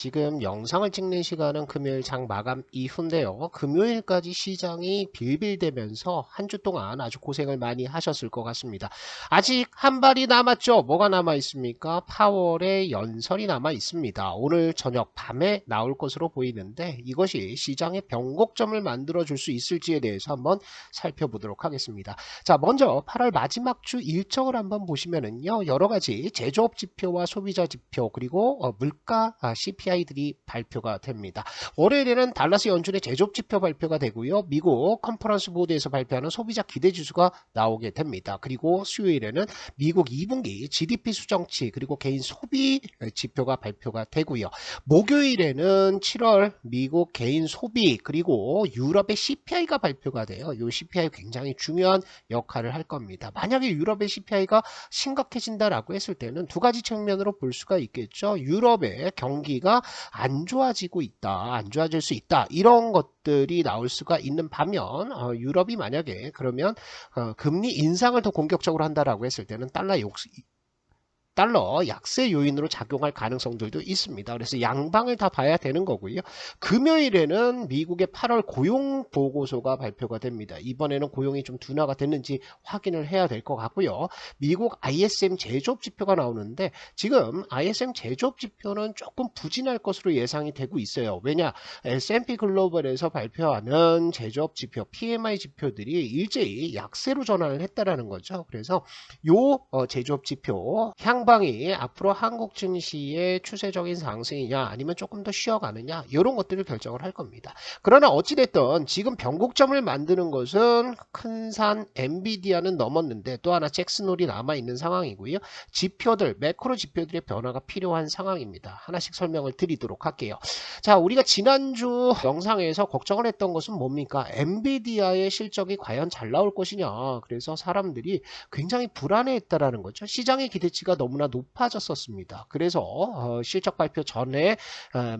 지금 영상을 찍는 시간은 금요일 장 마감 이후인데요. 금요일까지 시장이 빌빌대면서 한 주 동안 아주 고생을 많이 하셨을 것 같습니다. 아직 한 발이 남았죠. 뭐가 남아 있습니까? 파월의 연설이 남아 있습니다. 오늘 저녁 밤에 나올 것으로 보이는데 이것이 시장의 변곡점을 만들어 줄 수 있을지에 대해서 한번 살펴보도록 하겠습니다. 자, 먼저 8월 마지막 주 일정을 한번 보시면은요. 여러 가지 제조업 지표와 소비자 지표 그리고 물가 CPI들이 발표가 됩니다. 월요일에는 달러스 연준의 제조업 지표 발표가 되고요. 미국 컨퍼런스 보드에서 발표하는 소비자 기대지수가 나오게 됩니다. 그리고 수요일에는 미국 2분기 GDP 수정치 그리고 개인 소비 지표가 발표가 되고요. 목요일에는 7월 미국 개인 소비 그리고 유럽의 CPI가 발표가 돼요. 이 CPI 굉장히 중요한 역할을 할 겁니다. 만약에 유럽의 CPI가 심각해진다라고 했을 때는 두 가지 측면으로 볼 수가 있겠죠. 유럽의 경기가 안 좋아지고 있다, 안 좋아질 수 있다, 이런 것들이 나올 수가 있는 반면 유럽이 만약에 그러면 금리 인상을 더 공격적으로 한다라고 했을 때는 달러 약세 요인으로 작용할 가능성들도 있습니다. 그래서 양방을 다 봐야 되는 거고요. 금요일에는 미국의 8월 고용 보고서가 발표가 됩니다. 이번에는 고용이 좀 둔화가 됐는지 확인을 해야 될 것 같고요. 미국 ISM 제조업 지표가 나오는데 지금 ISM 제조업 지표는 조금 부진할 것으로 예상이 되고 있어요. 왜냐? S&P 글로벌에서 발표하는 제조업 지표, PMI 지표들이 일제히 약세로 전환을 했다라는 거죠. 그래서 요 제조업 지표 향방이 앞으로 한국 증시의 추세적인 상승이냐 아니면 조금 더 쉬어가느냐 이런 것들을 결정을 할 겁니다. 그러나 어찌됐든 지금 변곡점을 만드는 것은 큰 산 엔비디아는 넘었는데 또 하나 잭슨홀이 남아있는 상황이고요. 지표들, 매크로 지표들의 변화가 필요한 상황입니다. 하나씩 설명을 드리도록 할게요. 자, 우리가 지난주 영상에서 걱정을 했던 것은 뭡니까? 엔비디아의 실적이 과연 잘 나올 것이냐. 그래서 사람들이 굉장히 불안해했다라는 거죠. 시장의 기대치가 너무나 높아졌었습니다. 그래서 실적 발표 전에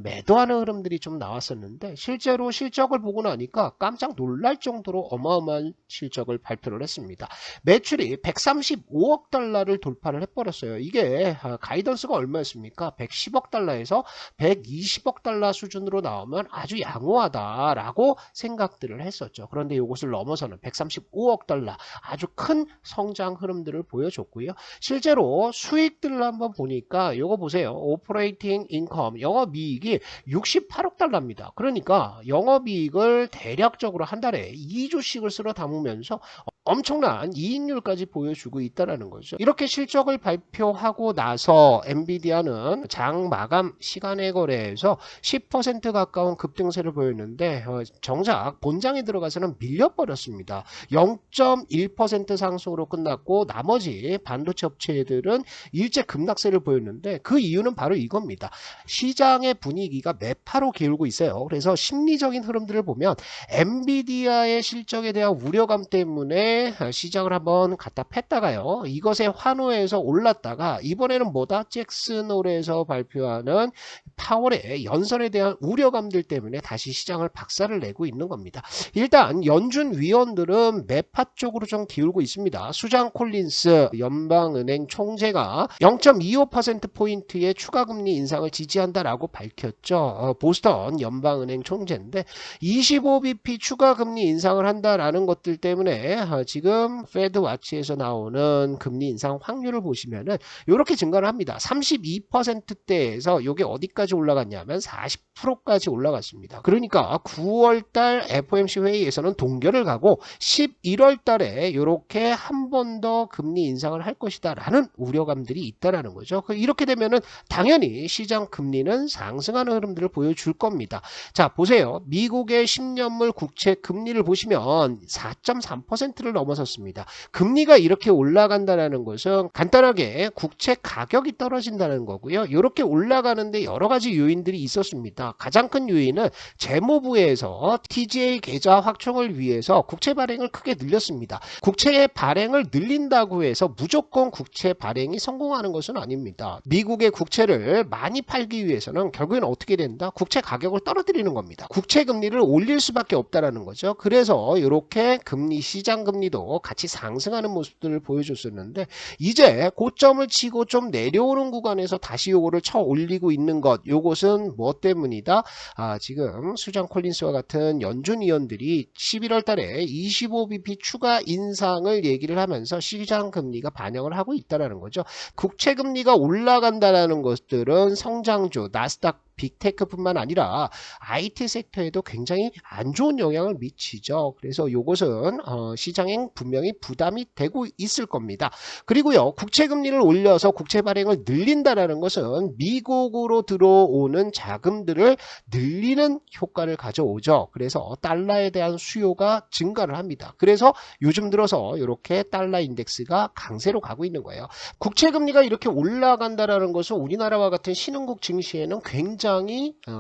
매도하는 흐름들이 좀 나왔었는데 실제로 실적을 보고 나니까 깜짝 놀랄 정도로 어마어마한 실적을 발표를 했습니다. 매출이 135억 달러를 돌파를 해버렸어요. 이게 가이던스가 얼마였습니까? 110억 달러에서 120억 달러 수준으로 나오면 아주 양호하다라고 생각들을 했었죠. 그런데 이것을 넘어서는 135억 달러 아주 큰 성장 흐름들을 보여줬고요. 실제로 수익들을 한번 보니까 이거 보세요. 오퍼레이팅 인컴 영업이익이 68억 달러입니다. 그러니까 영업이익을 대략적으로 한 달에 2조씩을 쓸어 담으면서 엄청난 이익률까지 보여주고 있다는 거죠. 이렇게 실적을 발표하고 나서 엔비디아는 장 마감 시간의 거래에서 10% 가까운 급등세를 보였는데 정작 본장에 들어가서는 밀려버렸습니다. 0.1% 상승으로 끝났고 나머지 반도체 업체들은 일제 급락세를 보였는데 그 이유는 바로 이겁니다. 시장의 분위기가 매파로 기울고 있어요. 그래서 심리적인 흐름들을 보면 엔비디아의 실적에 대한 우려감 때문에 시장을 한번 갖다 팼다가요. 이것에 환호해서 올랐다가 이번에는 뭐다? 잭슨홀에서 발표하는 파월의 연설에 대한 우려감들 때문에 다시 시장을 박살을 내고 있는 겁니다. 일단 연준 위원들은 매파 쪽으로 좀 기울고 있습니다. 수장 콜린스 연방은행 총재가 0.25%포인트의 추가금리 인상을 지지한다라고 밝혔죠. 보스턴 연방은행 총재인데 25bp 추가금리 인상을 한다라는 것들 때문에 지금 페드와치에서 나오는 금리 인상 확률을 보시면은 이렇게 증가를 합니다. 32%대에서 이게 어디까지 올라갔냐면 40%까지 올라갔습니다. 그러니까 9월달 FOMC 회의에서는 동결을 가고 11월달에 이렇게 한 번 더 금리 인상을 할 것이다 라는 우려감들이 있다라는 거죠. 이렇게 되면은 당연히 시장 금리는 상승하는 흐름들을 보여줄 겁니다. 자, 보세요. 미국의 10년물 국채 금리를 보시면 4.3%를 넘어섰습니다. 금리가 이렇게 올라간다는 것은 간단하게 국채 가격이 떨어진다는 거고요. 이렇게 올라가는데 여러 가지 요인들이 있었습니다. 가장 큰 요인은 재무부에서 TGA 계좌 확충을 위해서 국채 발행을 크게 늘렸습니다. 국채 발행을 늘린다고 해서 무조건 국채 발행이 성공하는 것은 아닙니다. 미국의 국채를 많이 팔기 위해서는 결국에는 어떻게 된다? 국채 가격을 떨어뜨리는 겁니다. 국채 금리를 올릴 수밖에 없다라는 거죠. 그래서 이렇게 금리, 시장 금리도 같이 상승하는 모습들을 보여줬었는데 이제 고점을 치고 좀 내려오는 구간에서 다시 요거를 쳐 올리고 있는 것, 요것은 뭐 때문이다? 지금 수장 콜린스와 같은 연준 위원들이 11월 달에 25bp 추가 인상을 얘기를 하면서 시장 금리가 반영을 하고 있다는 거죠. 국채 금리가 올라간다는 것들은 성장주, 나스닥 빅테크뿐만 아니라 IT 섹터에도 굉장히 안 좋은 영향을 미치죠. 그래서 이것은 시장에 분명히 부담이 되고 있을 겁니다. 그리고요, 국채 금리를 올려서 국채 발행을 늘린다라는 것은 미국으로 들어오는 자금들을 늘리는 효과를 가져오죠. 그래서 달러에 대한 수요가 증가를 합니다. 그래서 요즘 들어서 이렇게 달러 인덱스가 강세로 가고 있는 거예요. 국채 금리가 이렇게 올라간다라는 것은 우리나라와 같은 신흥국 증시에는 굉장히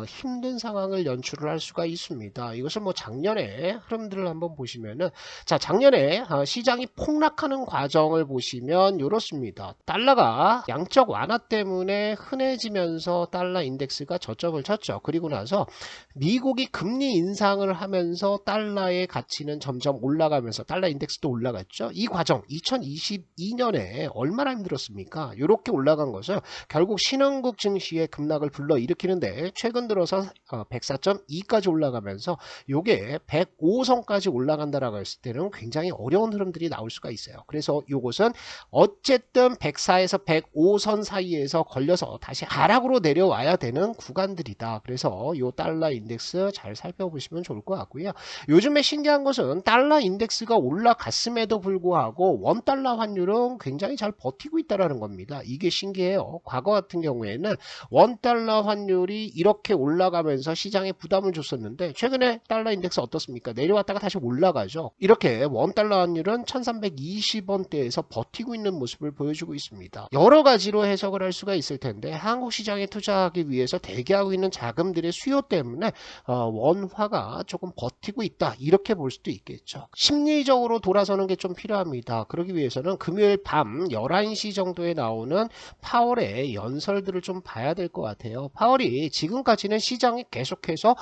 힘든 상황을 연출을 할 수가 있습니다. 이것을 뭐 작년에 흐름들을 한번 보시면은, 자, 작년에 시장이 폭락하는 과정을 보시면 이렇습니다. 달러가 양적 완화 때문에 흔해지면서 달러 인덱스가 저점을 쳤죠. 그리고 나서 미국이 금리 인상을 하면서 달러의 가치는 점점 올라가면서 달러 인덱스도 올라갔죠. 이 과정 2022년에 얼마나 힘들었습니까? 이렇게 올라간 것은 결국 신흥국 증시의 급락을 불러일으키는데 최근 들어서 104.2까지 올라가면서 요게 105선까지 올라간다라고 했을 때는 굉장히 어려운 흐름들이 나올 수가 있어요. 그래서 요것은 어쨌든 104에서 105선 사이에서 걸려서 다시 하락으로 내려와야 되는 구간들이다. 그래서 요 달러 인덱스 잘 살펴보시면 좋을 것 같고요. 요즘에 신기한 것은 달러 인덱스가 올라갔음에도 불구하고 원달러 환율은 굉장히 잘 버티고 있다는 겁니다. 이게 신기해요. 과거 같은 경우에는 원달러 환율이 이렇게 올라가면서 시장에 부담을 줬었는데 최근에 달러 인덱스 어떻습니까? 내려왔다가 다시 올라가죠. 이렇게 원달러 환율은 1320원대에서 버티고 있는 모습을 보여주고 있습니다. 여러 가지로 해석을 할 수가 있을 텐데 한국 시장에 투자하기 위해서 대기하고 있는 자금들의 수요 때문에 원화가 조금 버티고 있다, 이렇게 볼 수도 있겠죠. 심리적으로 돌아서는 게 좀 필요합니다. 그러기 위해서는 금요일 밤 11시 정도에 나오는 파월의 연설들을 좀 봐야 될 것 같아요. 파월이 지금까지는 시장에 계속해서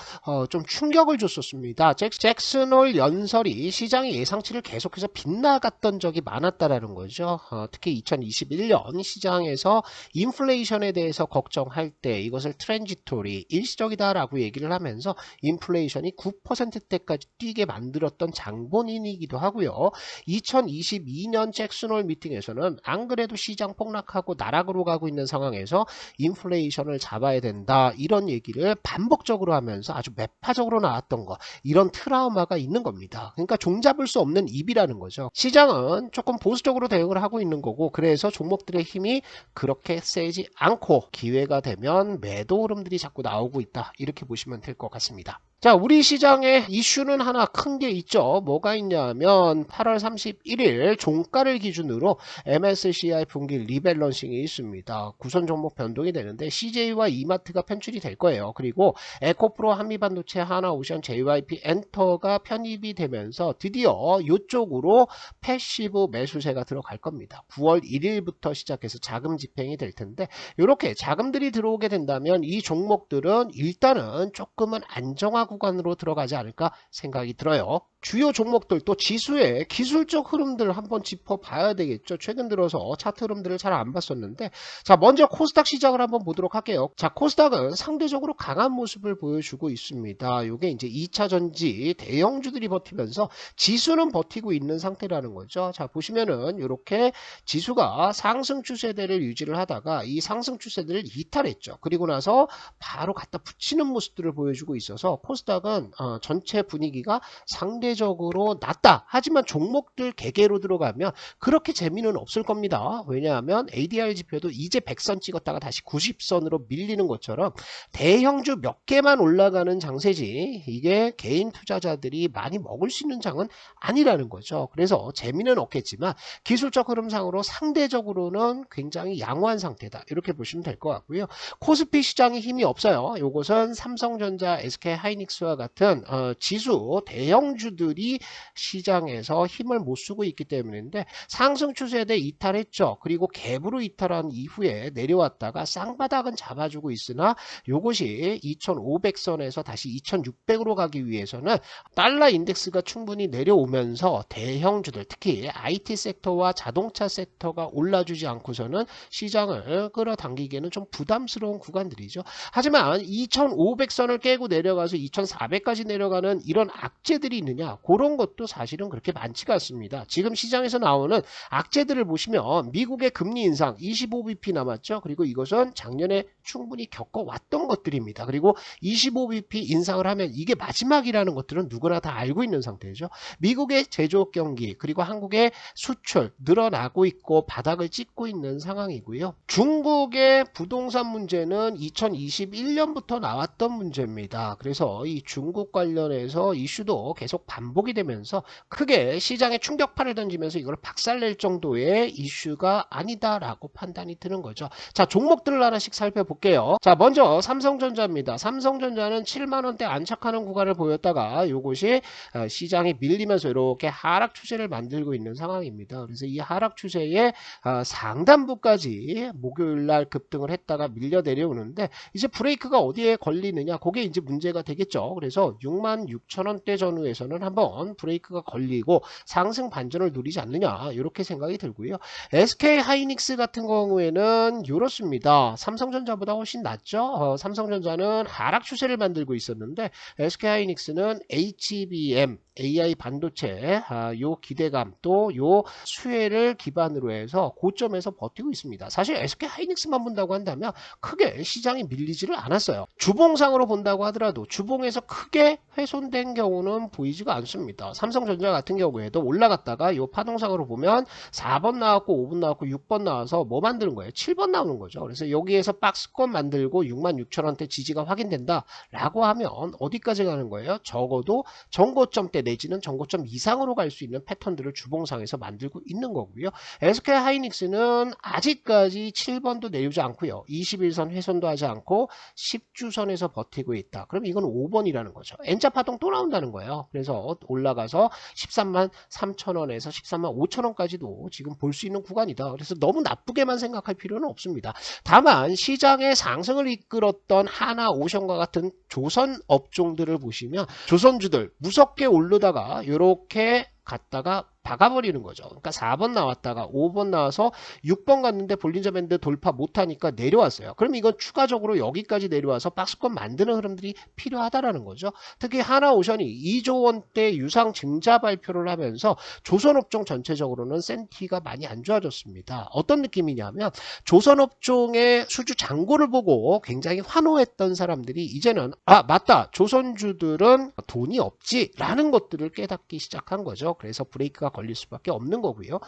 좀 충격을 줬었습니다. 잭슨 홀 연설이 시장의 예상치를 계속해서 빗나갔던 적이 많았다라는 거죠. 특히 2021년 시장에서 인플레이션에 대해서 걱정할 때 이것을 트랜지토리, 일시적이다라고 얘기를 하면서 인플레이션이 9%대까지 뛰게 만들었던 장본인이기도 하고요. 2022년 잭슨 홀 미팅에서는 안 그래도 시장 폭락하고 나락으로 가고 있는 상황에서 인플레이션을 잡아야 된다, 이런 얘기를 반복적으로 하면서 아주 매파적으로 나왔던 거, 이런 트라우마가 있는 겁니다. 그러니까 종잡을 수 없는 입이라는 거죠. 시장은 조금 보수적으로 대응을 하고 있는 거고, 그래서 종목들의 힘이 그렇게 세지 않고 기회가 되면 매도 흐름들이 자꾸 나오고 있다, 이렇게 보시면 될 것 같습니다. 자, 우리 시장에 이슈는 하나 큰 게 있죠. 뭐가 있냐면 8월 31일 종가를 기준으로 MSCI 분기 리밸런싱이 있습니다. 구선 종목 변동이 되는데 CJ와 이마트가 편출이 될 거예요. 그리고 에코프로, 한미반도체, 하나오션, JYP, 엔터가 편입이 되면서 드디어 이쪽으로 패시브 매수세가 들어갈 겁니다. 9월 1일부터 시작해서 자금 집행이 될 텐데, 이렇게 자금들이 들어오게 된다면 이 종목들은 일단은 조금은 안정화 구간으로 들어가지 않을까 생각이 들어요. 주요 종목들, 또 지수의 기술적 흐름들 한번 짚어봐야 되겠죠. 최근 들어서 차트 흐름들을 잘 안 봤었는데, 자, 먼저 코스닥 시작을 한번 보도록 할게요. 자, 코스닥은 상대적으로 강한 모습을 보여주고 있습니다. 이게 이제 2차 전지 대형주들이 버티면서 지수는 버티고 있는 상태라는 거죠. 자, 보시면은 이렇게 지수가 상승 추세대를 유지를 하다가 이 상승 추세대를 이탈했죠. 그리고 나서 바로 갖다 붙이는 모습들을 보여주고 있어서 코스닥은 전체 분위기가 상대 상대적으로 낮다. 하지만 종목들 개개로 들어가면 그렇게 재미는 없을 겁니다. 왜냐하면 ADR 지표도 이제 100선 찍었다가 다시 90선으로 밀리는 것처럼 대형주 몇 개만 올라가는 장세지 이게 개인 투자자들이 많이 먹을 수 있는 장은 아니라는 거죠. 그래서 재미는 없겠지만 기술적 흐름상으로 상대적으로는 굉장히 양호한 상태다. 이렇게 보시면 될 것 같고요. 코스피 시장에 힘이 없어요. 이것은 삼성전자, SK하이닉스와 같은 지수 대형주들이 시장에서 힘을 못 쓰고 있기 때문인데 상승 추세대 이탈했죠. 그리고 갭으로 이탈한 이후에 내려왔다가 쌍바닥은 잡아주고 있으나 이것이 2500선에서 다시 2600으로 가기 위해서는 달러 인덱스가 충분히 내려오면서 대형주들 특히 IT 섹터와 자동차 섹터가 올라주지 않고서는 시장을 끌어당기기에는 좀 부담스러운 구간들이죠. 하지만 2500선을 깨고 내려가서 2400까지 내려가는 이런 악재들이 있느냐, 그런 것도 사실은 그렇게 많지가 않습니다. 지금 시장에서 나오는 악재들을 보시면 미국의 금리 인상 25bp 남았죠. 그리고 이것은 작년에 충분히 겪어왔던 것들입니다. 그리고 25bp 인상을 하면 이게 마지막이라는 것들은 누구나 다 알고 있는 상태죠. 미국의 제조업 경기 그리고 한국의 수출 늘어나고 있고 바닥을 찍고 있는 상황이고요. 중국의 부동산 문제는 2021년부터 나왔던 문제입니다. 그래서 이 중국 관련해서 이슈도 계속 반복이 되면서 크게 시장에 충격파를 던지면서 이걸 박살낼 정도의 이슈가 아니다라고 판단이 드는 거죠. 자, 종목들을 하나씩 살펴볼게요. 자, 먼저 삼성전자입니다. 삼성전자는 7만원대 안착하는 구간을 보였다가 이것이 시장이 밀리면서 이렇게 하락 추세를 만들고 있는 상황입니다. 그래서 이 하락 추세에 상단부까지 목요일날 급등을 했다가 밀려 내려오는데 이제 브레이크가 어디에 걸리느냐, 그게 이제 문제가 되겠죠. 그래서 66,000원대 전후에서는 한번 브레이크가 걸리고 상승 반전을 누리지 않느냐, 이렇게 생각이 들고요. SK하이닉스 같은 경우에는 이렇습니다. 삼성전자보다 훨씬 낫죠. 삼성전자는 하락 추세를 만들고 있었는데 SK하이닉스는 HBM, AI 반도체, 요 기대감 또 요 수혜를 기반으로 해서 고점에서 버티고 있습니다. 사실 SK하이닉스만 본다고 한다면 크게 시장이 밀리지를 않았어요. 주봉상으로 본다고 하더라도 주봉에서 크게 훼손된 경우는 보이지가 않습니다. 삼성전자 같은 경우에도 올라갔다가 요 파동상으로 보면 4번 나왔고 5번 나왔고 6번 나와서 뭐 만드는 거예요? 7번 나오는 거죠. 그래서 여기에서 박스권 만들고 66,000원대 지지가 확인된다 라고 하면 어디까지 가는 거예요? 적어도 전고점대 내지는 전고점 이상으로 갈 수 있는 패턴들을 주봉상에서 만들고 있는 거고요. SK하이닉스는 아직까지 7번도 내리지 않고요. 21선 훼손도 하지 않고 10주선에서 버티고 있다. 그럼 이건 5번이라는 거죠. N자 파동 또 나온다는 거예요. 그래서 올라가서 13만 3천원에서 13만 5천원까지도 지금 볼 수 있는 구간이다. 그래서 너무 나쁘게만 생각할 필요는 없습니다. 다만 시장의 상승을 이끌었던 하나오션과 같은 조선 업종들을 보시면 조선주들 무섭게 오르다가 이렇게 갔다가 박아버리는 거죠. 그러니까 4번 나왔다가 5번 나와서 6번 갔는데 볼린저 밴드 돌파 못하니까 내려왔어요. 그럼 이건 추가적으로 여기까지 내려와서 박스권 만드는 흐름들이 필요하다라는 거죠. 특히 하나오션이 2조 원대 유상 증자 발표를 하면서 조선업종 전체적으로는 센티가 많이 안 좋아졌습니다. 어떤 느낌이냐면 조선업종의 수주 잔고를 보고 굉장히 환호했던 사람들이 이제는 맞다, 조선주들은 돈이 없지 라는 것들을 깨닫기 시작한 거죠. 그래서 브레이크가 걸릴 수밖에 없는 거고요.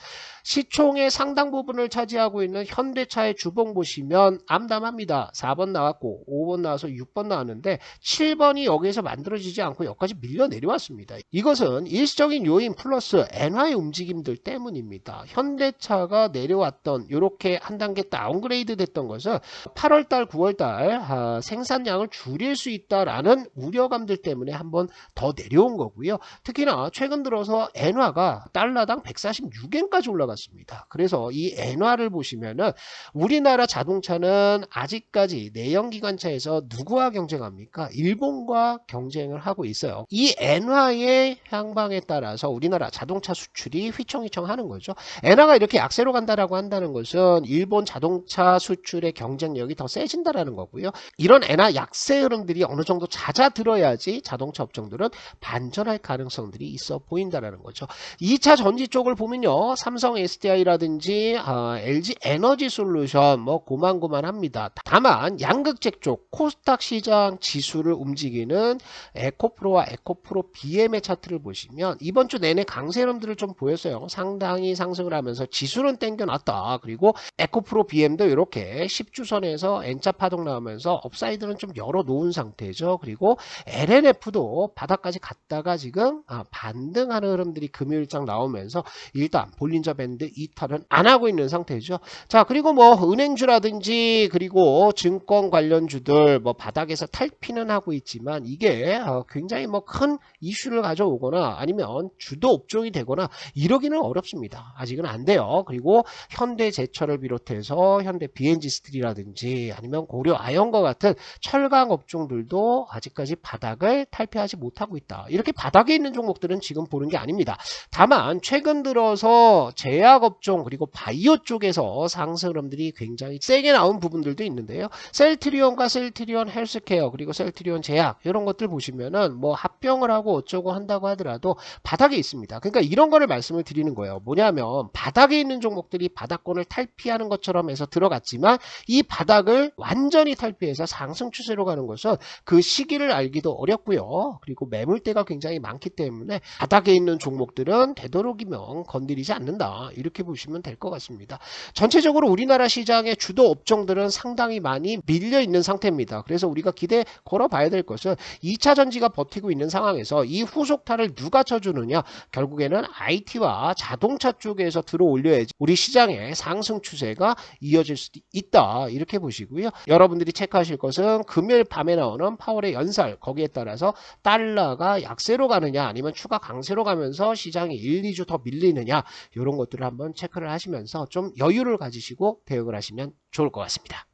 시총의 상당 부분을 차지하고 있는 현대차의 주봉 보시면 암담합니다. 4번 나왔고 5번 나와서 6번 나왔는데 7번이 여기에서 만들어지지 않고 여기까지 밀려 내려왔습니다. 이것은 일시적인 요인 플러스 엔화의 움직임들 때문입니다. 현대차가 내려왔던 이렇게 한 단계 다운그레이드 됐던 것은 8월달 9월달 생산량을 줄일 수 있다라는 우려감들 때문에 한번 더 내려온 거고요. 특히나 최근 들어서 엔화가 달러당 146엔까지 올라갔습니다. 그래서 이 엔화를 보시면은 우리나라 자동차는 아직까지 내연기관차에서 누구와 경쟁합니까? 일본과 경쟁을 하고 있어요. 이 엔화의 향방에 따라서 우리나라 자동차 수출이 휘청휘청하는 거죠. 엔화가 이렇게 약세로 간다라고 한다는 것은 일본 자동차 수출의 경쟁력이 더 세진다라는 거고요. 이런 엔화 약세 흐름들이 어느 정도 잦아들어야지 자동차 업종들은 반전할 가능성들이 있어 보인다라는 있다는 거죠. 2차 전지 쪽을 보면요. 삼성 SDI라든지 LG 에너지 솔루션 뭐 고만고만합니다. 다만 양극재 쪽 코스닥 시장 지수를 움직이는 에코프로와 에코프로 BM의 차트를 보시면 이번 주 내내 강세름들을 좀 보였어요. 상당히 상승을 하면서 지수는 땡겨놨다. 그리고 에코프로 BM도 이렇게 10주선에서 N자 파동 나오면서 업사이드는 좀 열어놓은 상태죠. 그리고 LNF도 바닥까지 갔다가 지금 반등하는 흐름들이 금요일장 나오면서 일단 볼린저 밴드 이탈은 안 하고 있는 상태죠. 자, 그리고 뭐 은행주라든지 그리고 증권 관련주들 뭐 바닥에서 탈피는 하고 있지만 이게 굉장히 뭐 큰 이슈를 가져오거나 아니면 주도 업종이 되거나 이러기는 어렵습니다. 아직은 안 돼요. 그리고 현대제철을 비롯해서 현대 BNG 스틸이라든지 아니면 고려 아연과 같은 철강 업종들도 아직까지 바닥을 탈피하지 못하고 있다. 이렇게 바닥에 있는 종목들은 지금 보는 게 아닙니다. 다만 최근 들어서 제약업종 그리고 바이오 쪽에서 상승 흐름들이 굉장히 세게 나온 부분들도 있는데요. 셀트리온과 셀트리온 헬스케어 그리고 셀트리온 제약 이런 것들 보시면은 뭐 합병을 하고 어쩌고 한다고 하더라도 바닥에 있습니다. 그러니까 이런 거를 말씀을 드리는 거예요. 뭐냐면 바닥에 있는 종목들이 바닥권을 탈피하는 것처럼 해서 들어갔지만 이 바닥을 완전히 탈피해서 상승 추세로 가는 것은 그 시기를 알기도 어렵고요. 그리고 매물대가 굉장히 많기 때문에 바닥에 있는 종목들은 되도록이면 건드리지 않는다. 이렇게 보시면 될 것 같습니다. 전체적으로 우리나라 시장의 주도 업종들은 상당히 많이 밀려 있는 상태입니다. 그래서 우리가 기대 걸어봐야 될 것은 2차 전지가 버티고 있는 상황에서 이 후속타를 누가 쳐주느냐 결국에는 IT와 자동차 쪽에서 들어올려야지 우리 시장의 상승 추세가 이어질 수도 있다. 이렇게 보시고요. 여러분들이 체크하실 것은 금요일 밤에 나오는 파월의 연설 거기에 따라서 달러가 약세로 가느냐 아니면 추가 강세로 가면서 시장이 1, 2주 더 밀리느냐 이런 것들을 한번 체크를 하시면서 좀 여유를 가지시고 대응을 하시면 좋을 것 같습니다.